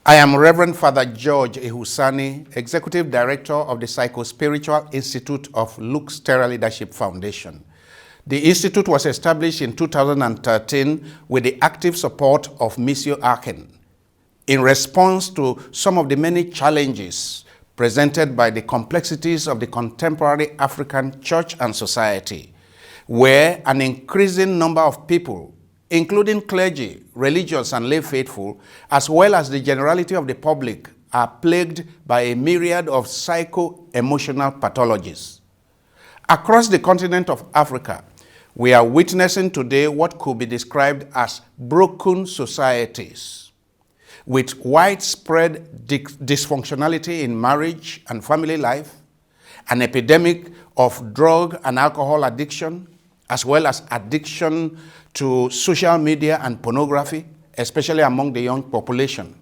I am Reverend Father George Ehusani, Executive Director of the Psycho-Spiritual Institute of Luke's Terra Leadership Foundation. The institute was established in 2013 with the active support of Missio Aachen in response to some of the many challenges presented by the complexities of the contemporary African church and society, where an increasing number of people, including clergy, religious and lay faithful, as well as the generality of the public, are plagued by a myriad of psycho-emotional pathologies. Across the continent of Africa, we are witnessing today what could be described as broken societies, with widespread dysfunctionality in marriage and family life, an epidemic of drug and alcohol addiction, as well as addiction to social media and pornography, especially among the young population.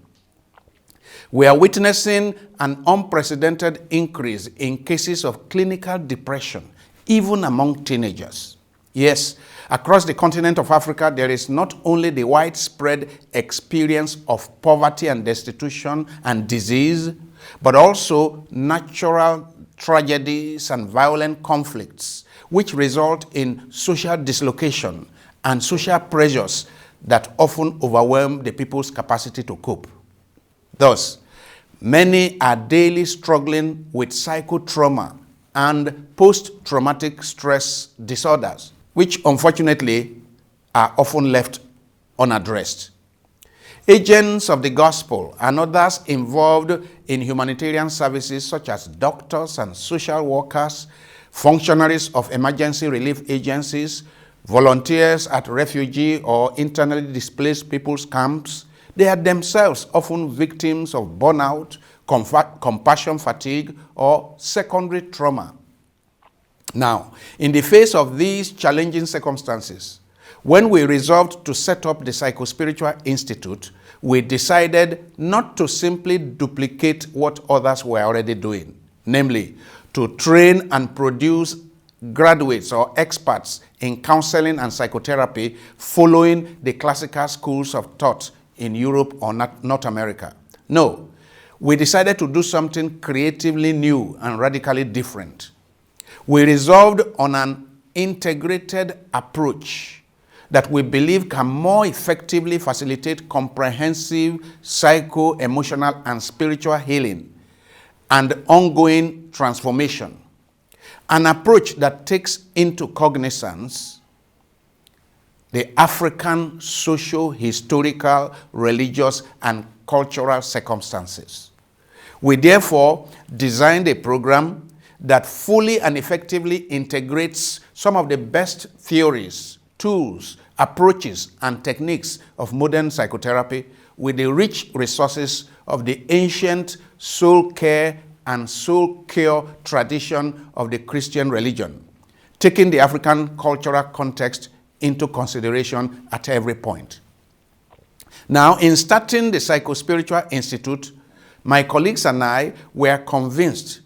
We are witnessing an unprecedented increase in cases of clinical depression, even among teenagers. Yes, across the continent of Africa, there is not only the widespread experience of poverty and destitution and disease, but also natural tragedies and violent conflicts, which result in social dislocation and social pressures that often overwhelm the people's capacity to cope. Thus, many are daily struggling with psychotrauma and post-traumatic stress disorders, which unfortunately are often left unaddressed. Agents of the gospel and others involved in humanitarian services such as doctors and social workers, functionaries of emergency relief agencies, volunteers at refugee or internally displaced people's camps, they are themselves often victims of burnout, compassion fatigue, or secondary trauma. Now, in the face of these challenging circumstances, when we resolved to set up the Psycho-Spiritual Institute, we decided not to simply duplicate what others were already doing, namely, to train and produce graduates or experts in counseling and psychotherapy following the classical schools of thought in Europe or North America. No, we decided to do something creatively new and radically different. We resolved on an integrated approach that we believe can more effectively facilitate comprehensive psycho-emotional and spiritual healing and ongoing transformation. An approach that takes into cognizance the African social, historical, religious, and cultural circumstances. We therefore designed a program that fully and effectively integrates some of the best theories, tools, approaches, and techniques of modern psychotherapy with the rich resources of the ancient soul care and soul cure tradition of the Christian religion, taking the African cultural context into consideration at every point. Now, in starting the Psycho-Spiritual Institute, my colleagues and I were convinced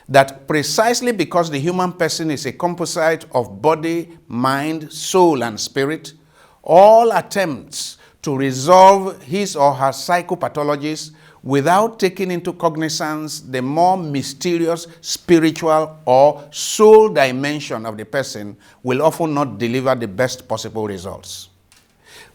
that precisely because the human person is a composite of body, mind, soul, and spirit, all attempts to resolve his or her psychopathologies without taking into cognizance the more mysterious spiritual or soul dimension of the person will often not deliver the best possible results.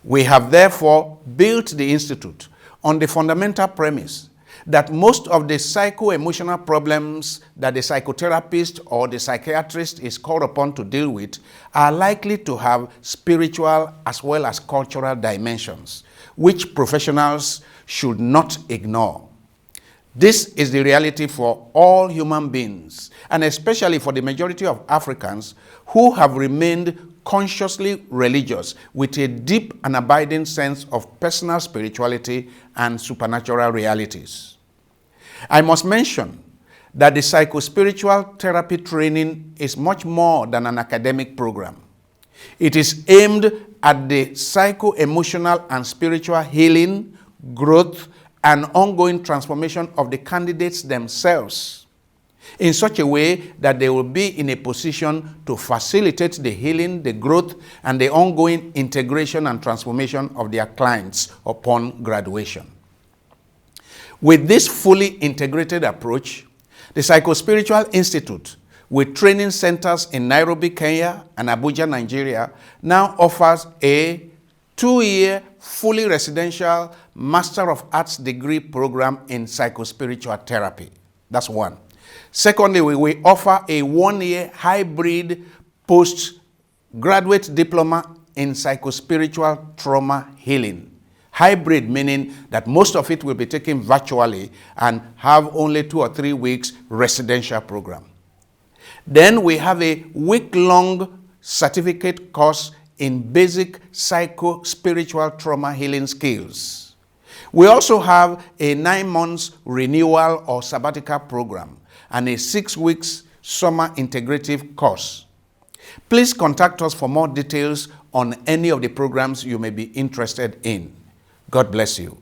We have therefore built the Institute on the fundamental premise that most of the psycho-emotional problems that the psychotherapist or the psychiatrist is called upon to deal with are likely to have spiritual as well as cultural dimensions, which professionals should not ignore. This is the reality for all human beings, and especially for the majority of Africans who have remained consciously religious with a deep and abiding sense of personal spirituality and supernatural realities. I must mention that the psycho-spiritual therapy training is much more than an academic program. It is aimed at the psycho-emotional and spiritual healing, growth, and ongoing transformation of the candidates themselves in such a way that they will be in a position to facilitate the healing, the growth, and the ongoing integration and transformation of their clients upon graduation. With this fully integrated approach, the Psychospiritual Institute, with training centers in Nairobi, Kenya, and Abuja, Nigeria, now offers a 2-year fully residential Master of Arts degree program in psychospiritual therapy. That's one. Secondly, we offer a 1-year hybrid postgraduate diploma in psychospiritual trauma healing. Hybrid meaning that most of it will be taken virtually and have only 2 or 3 weeks residential program. Then we have a week-long certificate course in basic psycho-spiritual trauma healing skills. We also have a 9 months renewal or sabbatical program and a 6 weeks summer integrative course. Please contact us for more details on any of the programs you may be interested in. God bless you.